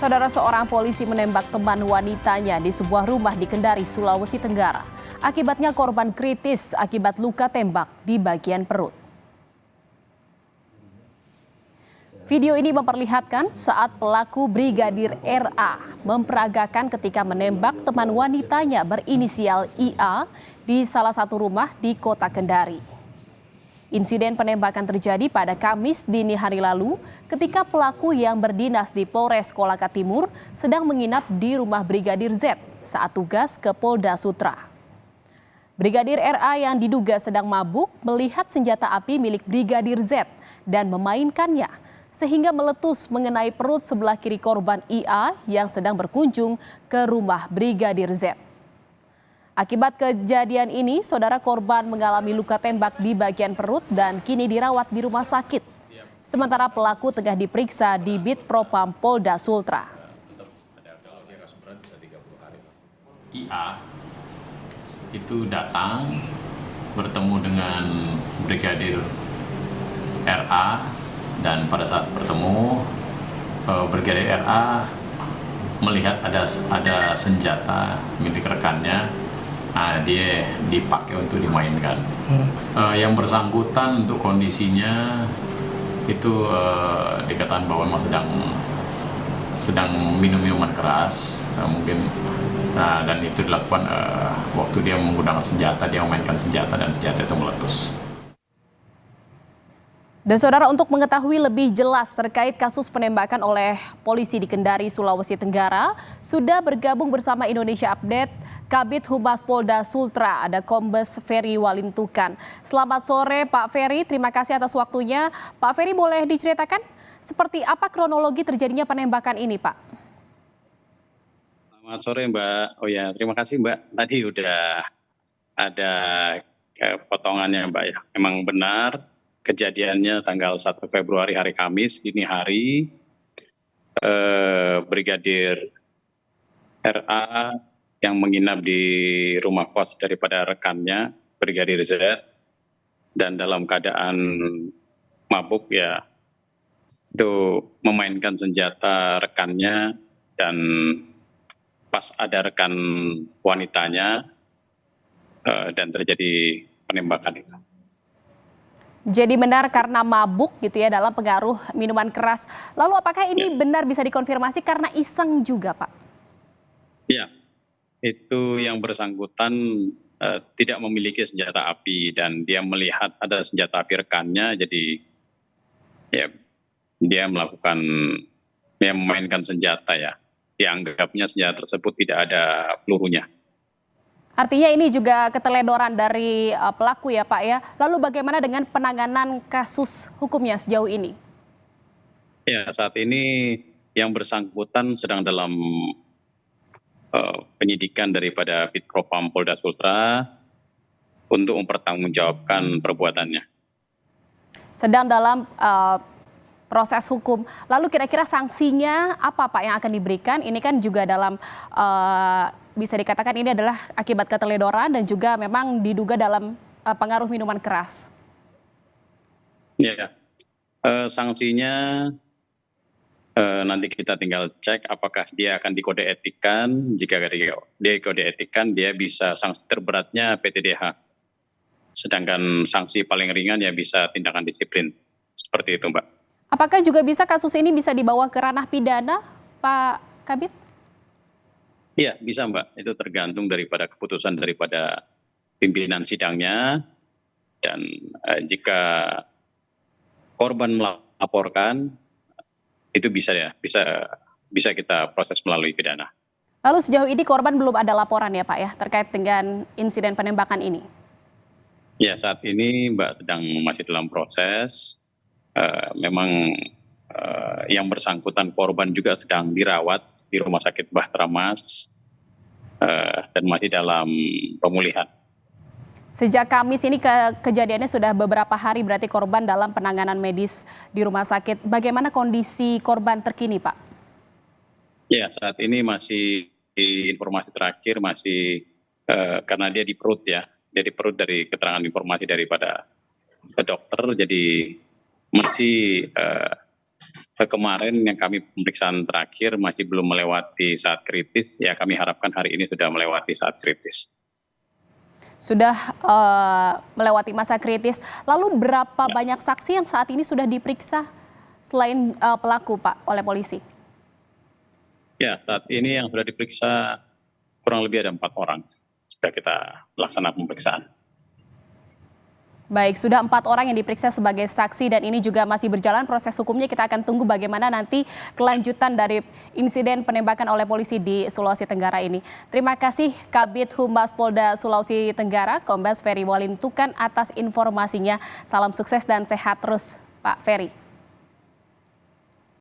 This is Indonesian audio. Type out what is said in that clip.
Saudara, seorang polisi menembak teman wanitanya di sebuah rumah di Kendari, Sulawesi Tenggara. Akibatnya korban kritis akibat luka tembak di bagian perut. Video ini memperlihatkan saat pelaku Brigadir RA memperagakan ketika menembak teman wanitanya berinisial IA di salah satu rumah di kota Kendari. Insiden penembakan terjadi pada Kamis dini hari lalu ketika pelaku yang berdinas di Polres Kolaka Timur sedang menginap di rumah Brigadir Z saat tugas ke Polda Sutra. Brigadir RA yang diduga sedang mabuk melihat senjata api milik Brigadir Z dan memainkannya sehingga meletus mengenai perut sebelah kiri korban IA yang sedang berkunjung ke rumah Brigadir Z. Akibat kejadian ini, saudara, korban mengalami luka tembak di bagian perut dan kini dirawat di rumah sakit. Sementara pelaku tengah diperiksa di Bid Propam Polda Sultra. IA itu datang bertemu dengan Brigadir RA dan pada saat bertemu Brigadir RA melihat ada senjata milik rekannya. Dia dipakai untuk dimainkan. Yang bersangkutan untuk kondisinya itu dikatakan bahwa memang sedang minum minuman keras, mungkin dan itu dilakukan waktu dia menggunakan senjata, dia memainkan senjata dan senjata itu meletus. Dan saudara, untuk mengetahui lebih jelas terkait kasus penembakan oleh polisi di Kendari, Sulawesi Tenggara, sudah bergabung bersama Indonesia Update Kabid Humas Polda Sultra, ada Kombes Ferry Walintukan. Selamat sore Pak Ferry, terima kasih atas waktunya. Pak Ferry, boleh diceritakan seperti apa kronologi terjadinya penembakan ini, Pak? Selamat sore Mbak. Oh ya, terima kasih Mbak. Tadi udah ada potongannya Mbak ya. Memang benar. Kejadiannya tanggal 1 Februari hari Kamis dini hari, Brigadir RA yang menginap di rumah kos daripada rekannya Brigadir Z dan dalam keadaan mabuk ya itu memainkan senjata rekannya dan pas ada rekan wanitanya dan terjadi penembakan itu. Jadi benar karena mabuk gitu ya, dalam pengaruh minuman keras. Lalu apakah ini benar bisa dikonfirmasi karena iseng juga, Pak? Iya, itu yang bersangkutan tidak memiliki senjata api dan dia melihat ada senjata api rekannya, jadi ya dia memainkan senjata ya. Dianggapnya senjata tersebut tidak ada pelurunya. Artinya ini juga keteledoran dari pelaku ya Pak ya. Lalu bagaimana dengan penanganan kasus hukumnya sejauh ini? Ya, saat ini yang bersangkutan sedang dalam penyidikan daripada Bid Propam Polda Sultra untuk mempertanggungjawabkan perbuatannya. Sedang dalam proses hukum. Lalu kira-kira sanksinya apa Pak yang akan diberikan? Ini kan juga dalam bisa dikatakan ini adalah akibat keteledoran dan juga memang diduga dalam pengaruh minuman keras. Ya, sanksinya nanti kita tinggal cek apakah dia akan dikode etikan. Jika dia kode etikan, dia bisa sanksi terberatnya PTDH. Sedangkan sanksi paling ringan ya bisa tindakan disiplin. Seperti itu, Mbak. Apakah juga bisa kasus ini bisa dibawa ke ranah pidana, Pak Kabid? Iya, bisa Mbak. Itu tergantung daripada keputusan daripada pimpinan sidangnya. Dan jika korban melaporkan, itu bisa kita proses melalui pidana. Lalu sejauh ini korban belum ada laporan ya Pak ya terkait dengan insiden penembakan ini? Ya, saat ini Mbak masih dalam proses. Memang yang bersangkutan korban juga sedang dirawat di Rumah Sakit Bahtera Mas dan masih dalam pemulihan. Sejak Kamis ini kejadiannya sudah beberapa hari, berarti korban dalam penanganan medis di rumah sakit. Bagaimana kondisi korban terkini, Pak? Ya, saat ini masih informasi terakhir masih karena dia di perut ya. Dia di perut dari keterangan informasi daripada dokter, jadi masih kemarin yang kami pemeriksaan terakhir masih belum melewati saat kritis, ya kami harapkan hari ini sudah melewati saat kritis. Sudah melewati masa kritis. Lalu berapa banyak saksi yang saat ini sudah diperiksa selain pelaku, Pak, oleh polisi? Ya, saat ini yang sudah diperiksa kurang lebih ada 4 orang. Sudah kita laksanakan pemeriksaan. Baik, sudah 4 orang yang diperiksa sebagai saksi dan ini juga masih berjalan proses hukumnya. Kita akan tunggu bagaimana nanti kelanjutan dari insiden penembakan oleh polisi di Sulawesi Tenggara ini. Terima kasih Kabid Humas Polda Sulawesi Tenggara, Kombes Ferry Walintukan atas informasinya. Salam sukses dan sehat terus, Pak Ferry.